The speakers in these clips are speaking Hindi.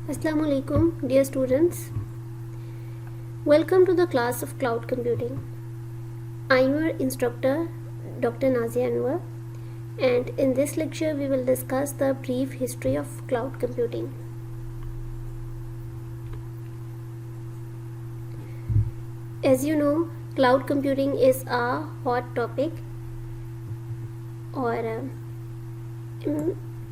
Assalamu alaikum, dear students. Welcome to the class of cloud computing. I am your instructor, Dr. Nazia Anwar, and in this lecture we will discuss the brief history of cloud computing. As you know, cloud computing is a hot topic, or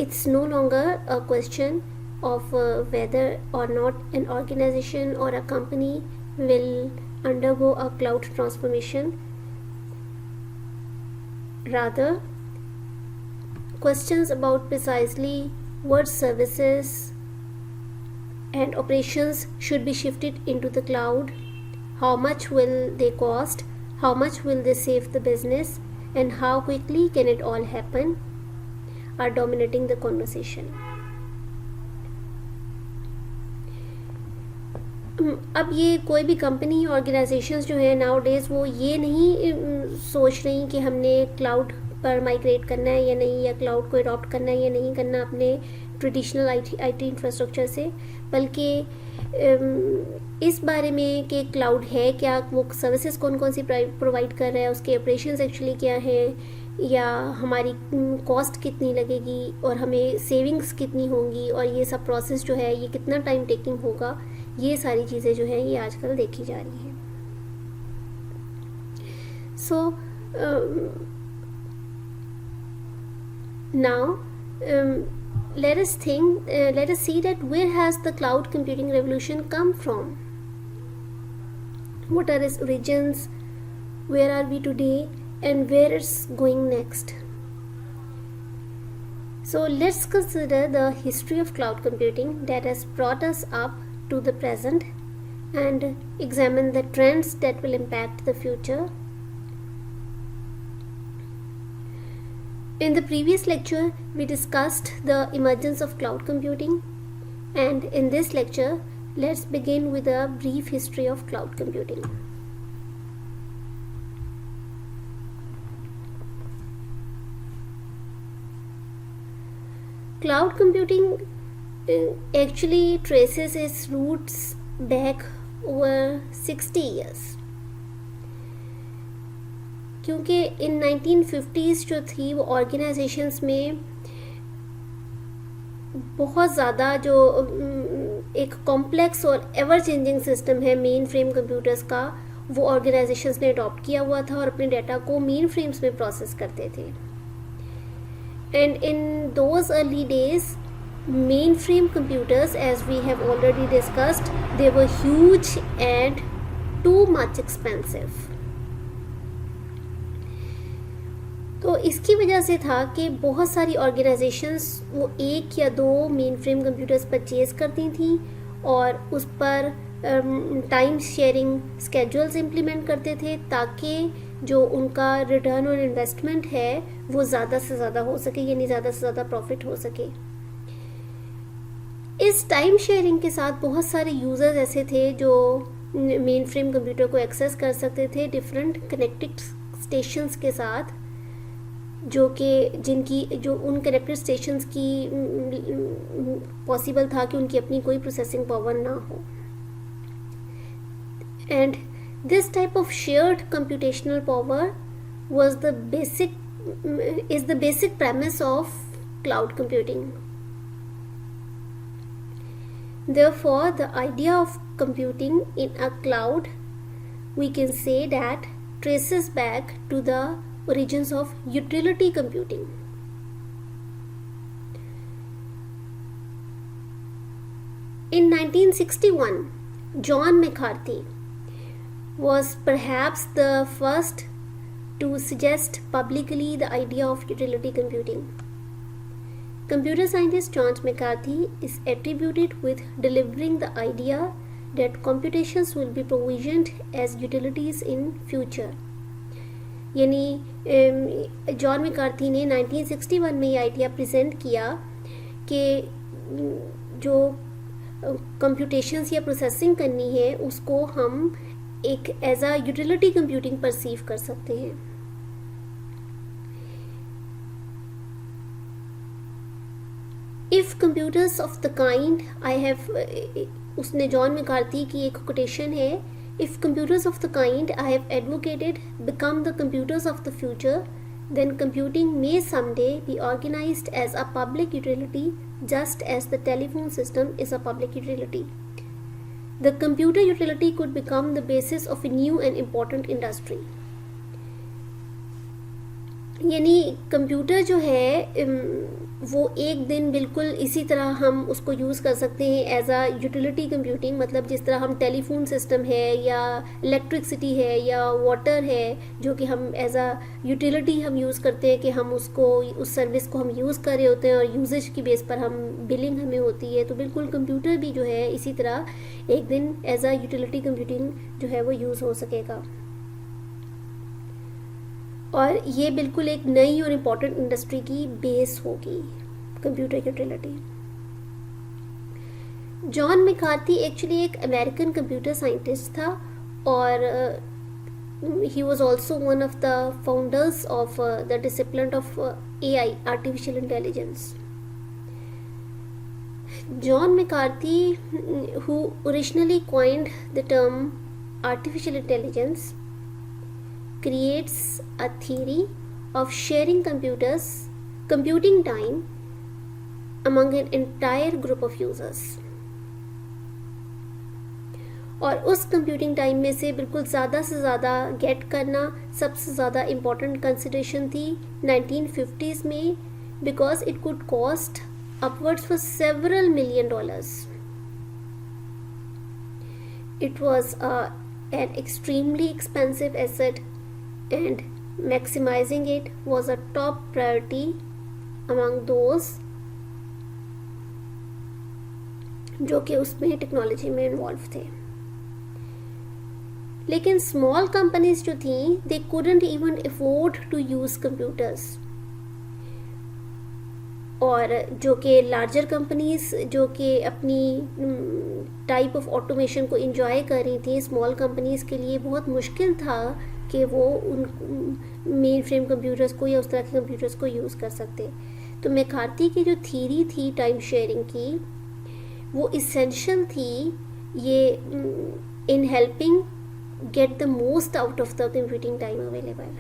it's no longer a question of whether or not an organization or a company will undergo a cloud transformation. Rather, questions about precisely what services and operations should be shifted into the cloud, how much will they cost, how much will they save the business, and how quickly can it all happen, are dominating the conversation. अब ये कोई भी कंपनी ऑर्गेनाइजेशंस जो है नाउ डेज वो ये नहीं सोच रही कि हमने क्लाउड पर माइग्रेट करना है या नहीं, या क्लाउड को अडॉप्ट करना है या नहीं करना अपने ट्रेडिशनल आईटी इंफ्रास्ट्रक्चर से, बल्कि इस बारे में कि क्लाउड है क्या, वो सर्विसेज कौन कौन सी प्रोवाइड कर रहा है, उसके ऑपरेशंस एक्चुअली क्या हैं, या हमारी कॉस्ट कितनी लगेगी और हमें सेविंग्स कितनी होंगी, और ये सब प्रोसेस जो है ये कितना टाइम टेकिंग होगा, ये सारी चीज़ें जो हैं ये आजकल देखी जा रही हैं. सो now let us see that where has the cloud computing revolution come from, what are its origins, where are we today, and where it's going next. So let's consider the history of cloud computing that has brought us up to the present and examine the trends that will impact the future. In the previous lecture, we discussed the emergence of cloud computing, and in this lecture, let's begin with a brief history of cloud computing. Cloud computing actually traces its roots back over 60 years. क्योंकि इन 1950s जो थी वो ऑर्गेनाइजेशंस में बहुत ज़्यादा जो एक कॉम्प्लेक्स और एवर चेंजिंग सिस्टम है मेन फ्रेम कंप्यूटर्स का, वो ऑर्गेनाइजेशंस ने अडॉप्ट किया हुआ था और अपने डाटा को मेन फ्रेम्स में प्रोसेस करते थे. And in those early days mainframe computers, as we have already discussed, they were huge and too much expensive. तो इसकी वजह से था कि बहुत सारी ऑर्गेनाइजेशंस वो एक या दो मेन फ्रेम कंप्यूटर्स परचेज करती थी और उस पर टाइम शेयरिंग स्केड्यूल्स इम्प्लीमेंट करते थे ताकि जो उनका रिटर्न ऑन इन्वेस्टमेंट है वो ज़्यादा से ज़्यादा हो सके, यानी ज़्यादा से ज़्यादा प्रॉफिट हो सके. इस टाइम शेयरिंग के साथ बहुत सारे यूज़र्स ऐसे थे जो मेन फ्रेम कंप्यूटर को एक्सेस कर सकते थे डिफरेंट कनेक्टेड स्टेशंस के साथ, जो उन कनेक्टेड स्टेशंस की पॉसिबल था कि उनकी अपनी कोई प्रोसेसिंग पावर ना हो. And this type of shared computational power was the basic premise of cloud computing. Therefore, the idea of computing in a cloud, we can say that, traces back to the origins of utility computing. In 1961, John McCarthy was perhaps the first to suggest publicly the idea of utility computing. Computer scientist John McCarthy is attributed with delivering the idea that computations will be provisioned as utilities in future. यानी जॉन मैकार्थी ने 1961 में ये आइडिया प्रेजेंट किया कि जो कंप्यूटेशंस या प्रोसेसिंग करनी है उसको हम एक as a utility computing perceive कर सकते हैं. If computers of the kind I have, उसने जॉन मैकार्थी की एक कोटेशन है, if computers of the kind I have advocated become the computers of the future, then computing may someday be organized as a public utility just as the telephone system is a public utility. The computer utility could become the basis of a new and important industry. यानी कंप्यूटर जो है वो एक दिन बिल्कुल इसी तरह हम उसको यूज़ कर सकते हैं एज आ यूटिलिटी कंप्यूटिंग, मतलब जिस तरह हम टेलीफोन सिस्टम है या इलेक्ट्रिसिटी है या वाटर है जो कि हम एज आ यूटिलिटी हम यूज़ करते हैं, कि हम उसको उस सर्विस को हम यूज़ कर रहे होते हैं और यूजेज की बेस पर हम बिलिंग हमें होती है। तो बिल्कुल कंप्यूटर भी जो है इसी तरह एक दिन एज आ यूटिलिटी कंप्यूटिंग जो है वो यूज़ हो सकेगा, और ये बिल्कुल एक नई और इम्पॉर्टेंट इंडस्ट्री की बेस होगी computer utility. John McCarthy actually एक अमेरिकन कंप्यूटर साइंटिस्ट था और he was also one of the founders of the discipline of AI, artificial intelligence. John McCarthy who originally coined the term artificial intelligence creates a theory of sharing computing time among an entire group of users, और उस कंप्यूटिंग टाइम में से बिल्कुल ज़्यादा से ज़्यादा गेट करना सबसे ज़्यादा इम्पॉर्टेंट कंसिडरेशन थी 1950s में, because it could cost upwards for several $million. It was an extremely expensive asset and maximizing it was a top priority among those जो कि उसमें टेक्नोलॉजी में इन्वॉल्व थे। लेकिन स्मॉल कंपनीज जो थी दे couldn't even afford to use computers, और जो कि लार्जर कंपनीज जो कि अपनी टाइप ऑफ ऑटोमेशन को इंजॉय कर रही थी, स्मॉल कंपनीज़ के लिए बहुत मुश्किल था कि वो उन मेन फ्रेम कंप्यूटर्स को या उस तरह के कंप्यूटर्स को यूज़ कर सकते। तो मैकार्थी की जो थीरी थी टाइम शेयरिंग की, वो इसेंशियल थी ये in helping get the most out of the computing time available,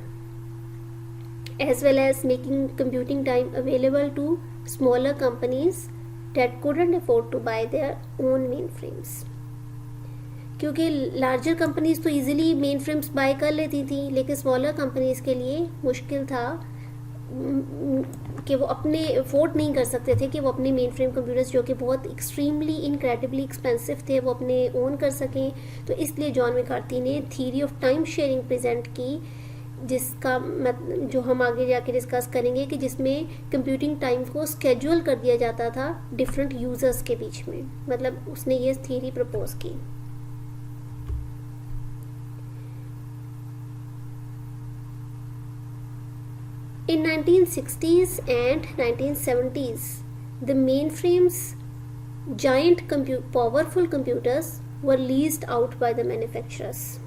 as well as making computing time available to smaller companies that couldn't afford to buy their own mainframes. क्योंकि लार्जर कंपनीज तो इजीली मेन फ्रेम्स बाय कर लेती थी, लेकिन स्मॉलर कंपनीज के लिए मुश्किल था कि वो अपने अफोर्ड नहीं कर सकते थे कि वो अपने मेन फ्रेम कंप्यूटर्स जो कि बहुत एक्सट्रीमली इनक्रेडिबली एक्सपेंसिव थे वो अपने ओन कर सकें। तो इसलिए जॉन मैकार्थी ने theory of time sharing present की, जिसका जो हम आगे जाके डिस्कस करेंगे, कि जिसमें कंप्यूटिंग टाइम को स्केड्यूल कर दिया जाता था डिफरेंट यूजर्स के बीच में, मतलब उसने ये थ्योरी प्रपोज की। In 1960s and 1970s, the mainframes, giant powerful computers, were leased out by the manufacturers.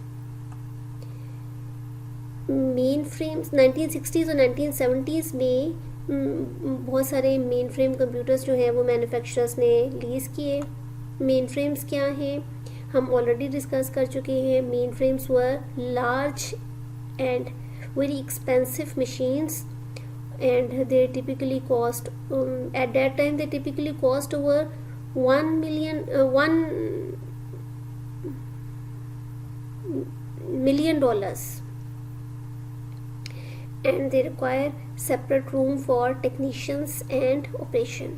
Main frames 1960s और 1970s में बहुत सारे मेन फ्रेम कंप्यूटर्स जो हैं वो मैन्युफैक्चरर्स ने लीज़ किए। मेन फ्रेम्स क्या हैं हम ऑलरेडी डिस्कस कर चुके हैं। Main frames were large and very expensive machines and they typically cost at that time they typically cost over $1 million, and they require separate room for technicians and operation.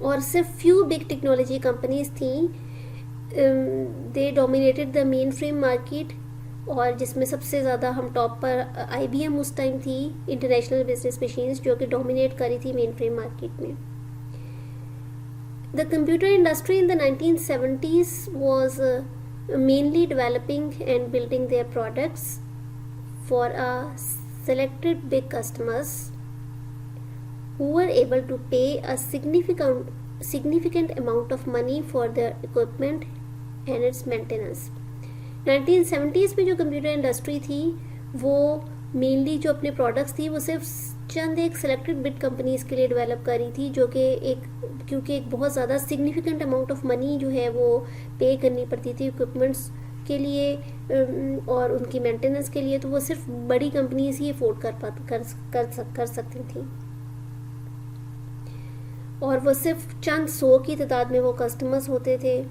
और सिर्फ few big technology companies थी, they dominated the mainframe market, और जिसमें सबसे ज़्यादा हम टॉप पर IBM उस टाइम थी, इंटरनेशनल बिजनेस मशीन्स, जो कि डोमिनेट करी थी मेन फ्रेम मार्केट में। The computer industry in the 1970s was mainly developing and building their products for a selected big customers who were able to pay a significant amount of money for their equipment and its maintenance. 1970s में जो कंप्यूटर इंडस्ट्री थी वो मेनली जो अपने प्रोडक्ट्स थी वो सिर्फ चंद एक सिलेक्टेड बिट कंपनीज के लिए डेवलप करी थी, जो कि क्योंकि एक बहुत ज़्यादा सिग्निफिकेंट अमाउंट ऑफ मनी जो है वो पे करनी पड़ती थी इक्विपमेंट्स के लिए और उनकी मेंटेनेंस के लिए, तो वो सिर्फ बड़ी कंपनीज ही अफोर्ड कर सकती थी और वो सिर्फ चंद 100 की तादाद में वो कस्टमर्स होते थे.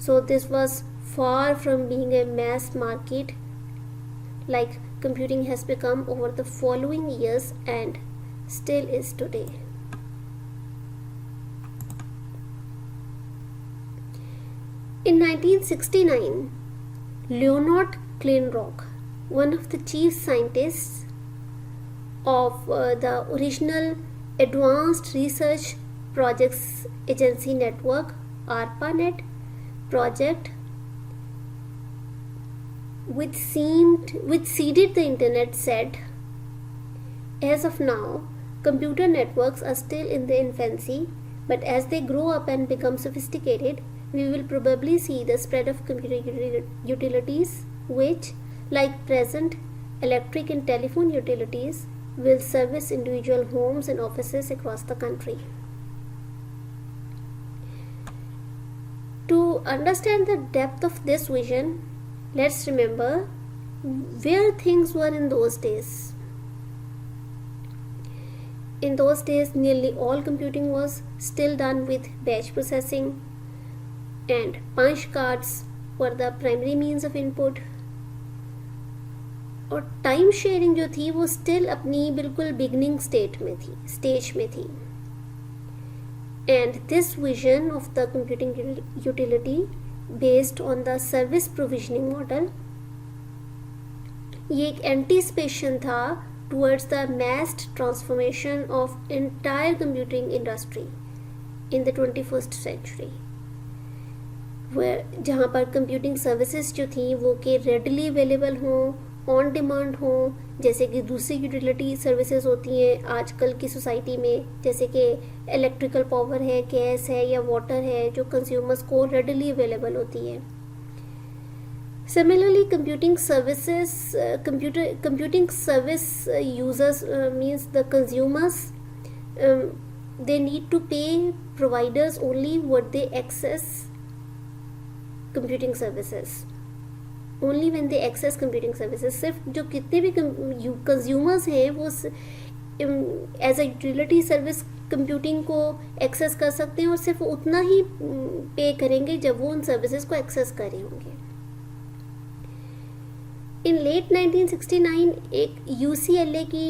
So this was far from being a mass market like computing has become over the following years and still is today. In 1969, Leonard Kleinrock, one of the chief scientists of the original Advanced Research Projects Agency Network ARPANET project, which seeded the internet, said, "As of now, computer networks are still in their infancy, but as they grow up and become sophisticated, we will probably see the spread of computer utilities which, like present electric and telephone utilities, will service individual homes and offices across the country." To understand the depth of this vision, let's remember where things were in those days. In those days, nearly all computing was still done with batch processing, and punch cards were the primary means of input. और टाइम शेयरिंग जो थी वो स्टिल अपनी बिल्कुल बिगनिंग स्टेज में थी. And this vision of the computing utility based on the service provisioning model, ये एक anticipation था towards the mass transformation of entire computing industry in the 21st century, where जहाँ पर computing services जो थी वो के readily available हों, ऑन डिमांड हो, जैसे कि दूसरी यूटिलिटी सर्विसेज होती हैं आजकल की सोसाइटी में, जैसे कि इलेक्ट्रिकल पावर है, गैस है या वाटर है, जो कंज्यूमर्स को रेडीली अवेलेबल होती है. Similarly computing service users means the consumers, they need to pay providers only what they access computing services. Only when they access computing services. सिर्फ जो कितने भी कंज्यूमर्स हैं वो as a utility service computing को एक्सेस कर सकते हैं और सिर्फ उतना ही पे करेंगे जब वो उन सर्विसेज को एक्सेस कर रहे होंगे. इन लेट 1969 एक UCLA की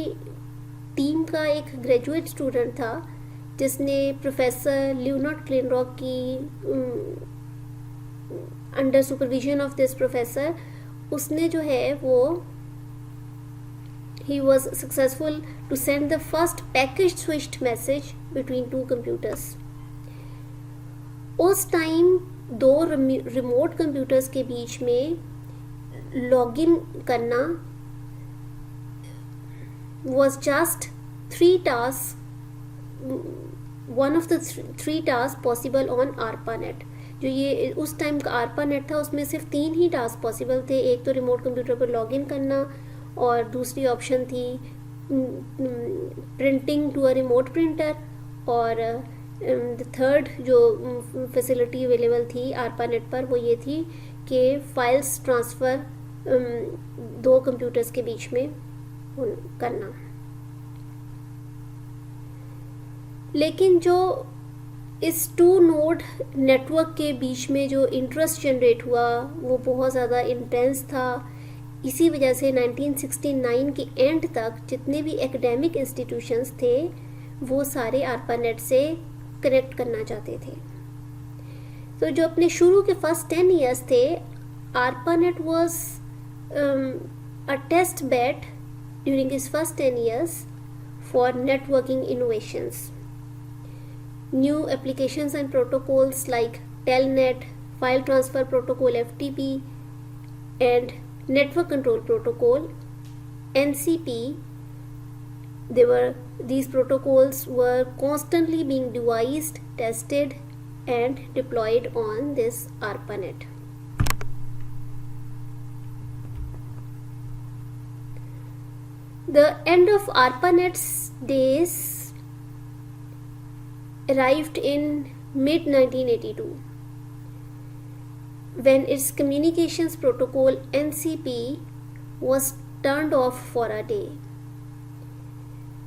टीम का एक ग्रेजुएट स्टूडेंट था जिसने प्रोफेसर लियोनार्ड क्लेनरॉक की under supervision of this professor उसने जो है वो he was successful to send the first package switched message between two computers. उस टाइम दो रिमोट कंप्यूटर्स के बीच में लॉगिन करना was just 3 tasks, one of the 3 tasks possible on ARPANET. जो ये उस टाइम का ARPANET था उसमें सिर्फ 3 ही टास्क पॉसिबल थे. एक तो रिमोट कंप्यूटर पर लॉगिन करना और दूसरी ऑप्शन थी printing to a remote printer, और द थर्ड जो फैसिलिटी अवेलेबल थी ARPANET पर वो ये थी कि फाइल्स ट्रांसफ़र 2 कंप्यूटर्स के बीच में करना. लेकिन जो इस 2 नोड नेटवर्क के बीच में जो इंटरेस्ट जनरेट हुआ वो बहुत ज़्यादा इंटेंस था. इसी वजह से 1969 के एंड तक जितने भी एकेडमिक इंस्टीट्यूशंस थे वो सारे ARPANET से कनेक्ट करना चाहते थे. तो जो अपने शुरू के फर्स्ट 10 ईयर्स थे ARPANET was a test bed during इस first 10 years for networking innovations. New applications and protocols like Telnet, File Transfer Protocol (FTP), and Network Control Protocol (NCP), these protocols were constantly being devised, tested, and deployed on this ARPANET. The end of ARPANET's days arrived in mid-1982 when its communications protocol NCP was turned off for a day.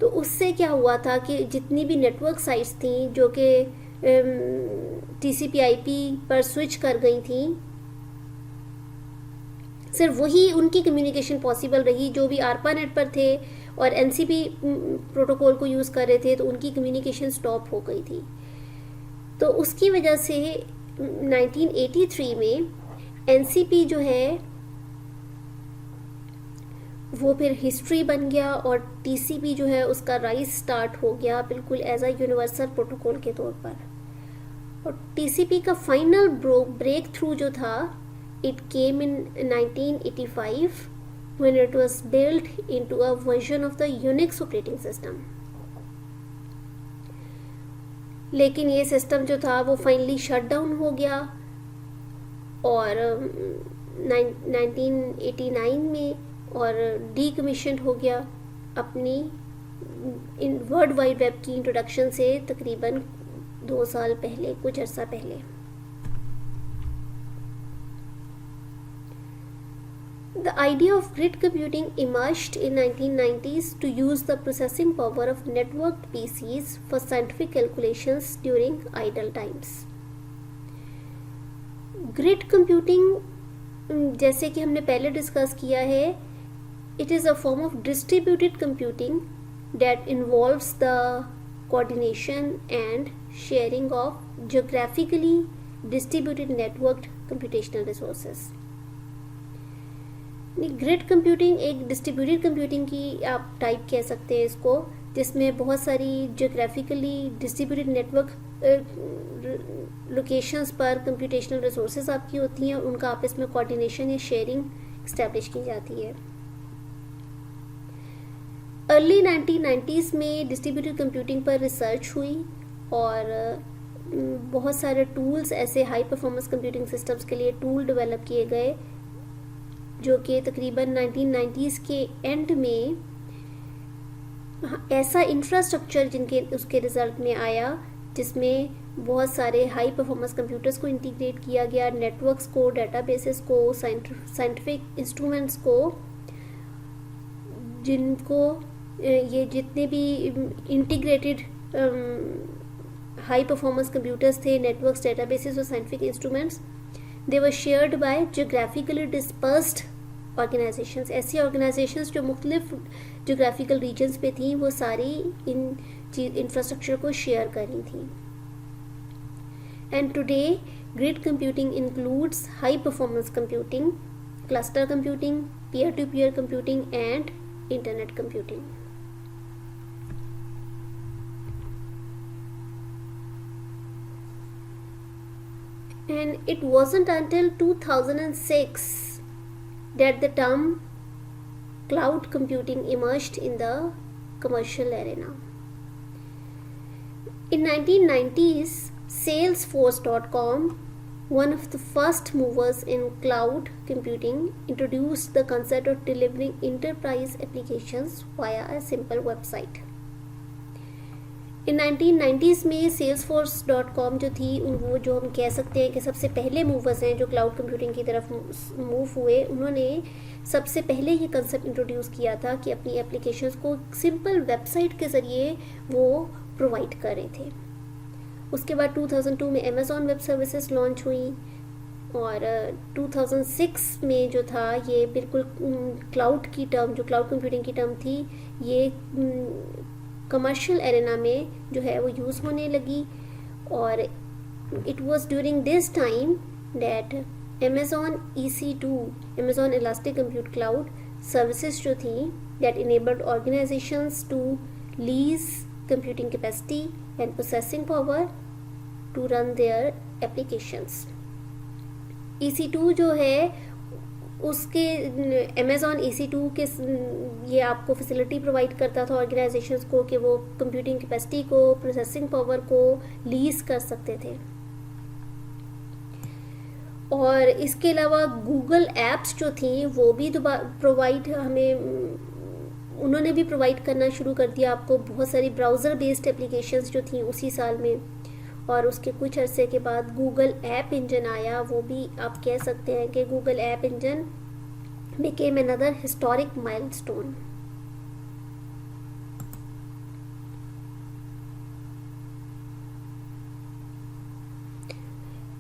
तो उससे क्या हुआ था कि जितनी भी नेटवर्क साइट्स थी जो कि TCP/IP पर स्विच कर गई थी, सिर्फ वही उनकी कम्युनिकेशन पॉसिबल रही जो भी ARPANET पर थे और NCP प्रोटोकॉल को यूज़ कर रहे थे, तो उनकी कम्युनिकेशन स्टॉप हो गई थी। तो उसकी वजह से 1983 में NCP जो है वो फिर हिस्ट्री बन गया और TCP जो है उसका राइज स्टार्ट हो गया बिल्कुल एज अ यूनिवर्सल प्रोटोकॉल के तौर पर। और TCP का फाइनल ब्रेक थ्रू जो था, it came in 1985 when it was built into a version of the Unix operating system. लेकिन ये सिस्टम जो था वो फाइनली शट डाउन हो गया और 1989 में और डीकमीशन हो गया अपनी इन वर्ल्ड वाइड वेब की इंट्रोडक्शन से तकरीबन 2 साल पहले, कुछ अर्सा पहले। The idea of grid computing emerged in 1990s to use the processing power of networked PCs for scientific calculations during idle times. Grid computing, जैसे कि हमने पहले डिस्कस किया है, it is a form of distributed computing that involves the coordination and sharing of geographically distributed networked computational resources. Grid computing एक डिस्ट्रीब्यूटेड कंप्यूटिंग की आप टाइप कह सकते हैं इसको, जिसमें बहुत सारी जियोग्राफिकली डिस्ट्रीब्यूटेड नेटवर्क लोकेशंस पर कंप्यूटेशनल रिसोर्सेज आपकी होती हैं और उनका आपस में कोऑर्डिनेशन या शेयरिंग इस्टेब्लिश की जाती है। अर्ली 1990s में डिस्ट्रीब्यूटेड कंप्यूटिंग पर रिसर्च हुई और बहुत सारे टूल्स ऐसे हाई परफॉर्मेंस कंप्यूटिंग सिस्टम्स के लिए टूल डेवलप किए गए जो कि तकरीबन 1990s के एंड में ऐसा इंफ्रास्ट्रक्चर जिनके उसके रिजल्ट में आया जिसमें बहुत सारे हाई परफॉर्मेंस कंप्यूटर्स को इंटीग्रेट किया गया, नेटवर्क्स को, डेटाबेसेस को, साइंटिफिक इंस्ट्रूमेंट्स को, जिनको ये जितने भी इंटीग्रेटेड हाई परफॉर्मेंस कंप्यूटर्स थे, नेटवर्क्स, डेटाबेसेस और scientific instruments, they were shared by geographically dispersed organisations. ऐसी ऑर्गेनाइजेशंस जो मुख्तलिफ जियोग्राफिकल रीजन्स पे थी वो सारी इन इंफ्रास्ट्रक्चर को शेयर कर रही थी। And today grid computing includes high performance computing, cluster computing, peer to peer computing and internet computing. And it wasn't until 2006 that the term cloud computing emerged in the commercial arena. In 1990s, Salesforce.com, one of the first movers in cloud computing, introduced the concept of delivering enterprise applications via a simple website. In 1990s में Salesforce.com जो थी, वो जो हम कह सकते हैं कि सबसे पहले मूवर्स हैं जो क्लाउड कंप्यूटिंग की तरफ मूव हुए, उन्होंने सबसे पहले ये कंसेप्ट इंट्रोड्यूस किया था कि अपनी एप्लीकेशंस को सिंपल वेबसाइट के ज़रिए वो प्रोवाइड कर रहे थे। उसके बाद 2002 में Amazon वेब सर्विसेज लॉन्च हुई और 2006 में जो था ये बिल्कुल क्लाउड की टर्म, जो क्लाउड कंप्यूटिंग की टर्म थी, ये कमर्शियल एरेना में जो है वो यूज़ होने लगी। और it was during this time that Amazon EC2, Amazon Elastic Compute Cloud services जो थी, that enabled organisations to lease computing capacity and processing power to run their applications. EC2 जो है उसके Amazon EC2 के ये आपको फैसिलिटी प्रोवाइड करता था ऑर्गेनाइजेशंस को कि वो कंप्यूटिंग कैपेसिटी को, प्रोसेसिंग पावर को लीज कर सकते थे। और इसके अलावा गूगल एप्स जो थी वो भी प्रोवाइड हमें उन्होंने भी प्रोवाइड करना शुरू कर दिया आपको बहुत सारी ब्राउज़र बेस्ड एप्लीकेशंस जो थी उसी साल में। और उसके कुछ अरसे के बाद गूगल ऐप इंजन आया, वो भी आप कह सकते हैं कि Google app engine became another historic milestone.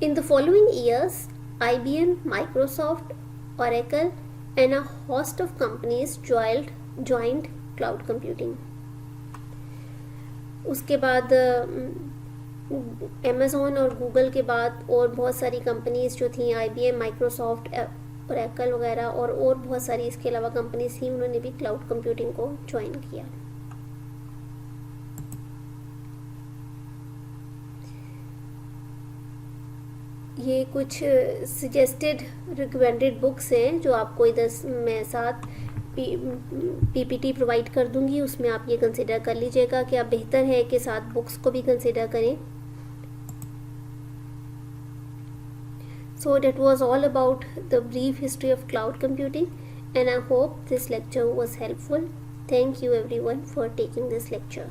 In the following years, IBM, Microsoft, Oracle, and a host of companies joined cloud computing. उसके बाद Amazon और Google के बाद और बहुत सारी कंपनीज जो थी, IBM, Microsoft, Oracle वगैरह और बहुत सारी इसके अलावा कंपनीज थी, उन्होंने भी क्लाउड कंप्यूटिंग को ज्वाइन किया। ये कुछ सजेस्टेड रिकमेंडेड बुक्स हैं जो आपको इधर मैं साथ पीपीटी प्रोवाइड कर दूंगी, उसमें आप ये कंसिडर कर लीजिएगा कि आप बेहतर है कि साथ बुक्स को भी कंसिडर करें। So that was all about the brief history of cloud computing, and I hope this lecture was helpful. Thank you everyone for taking this lecture.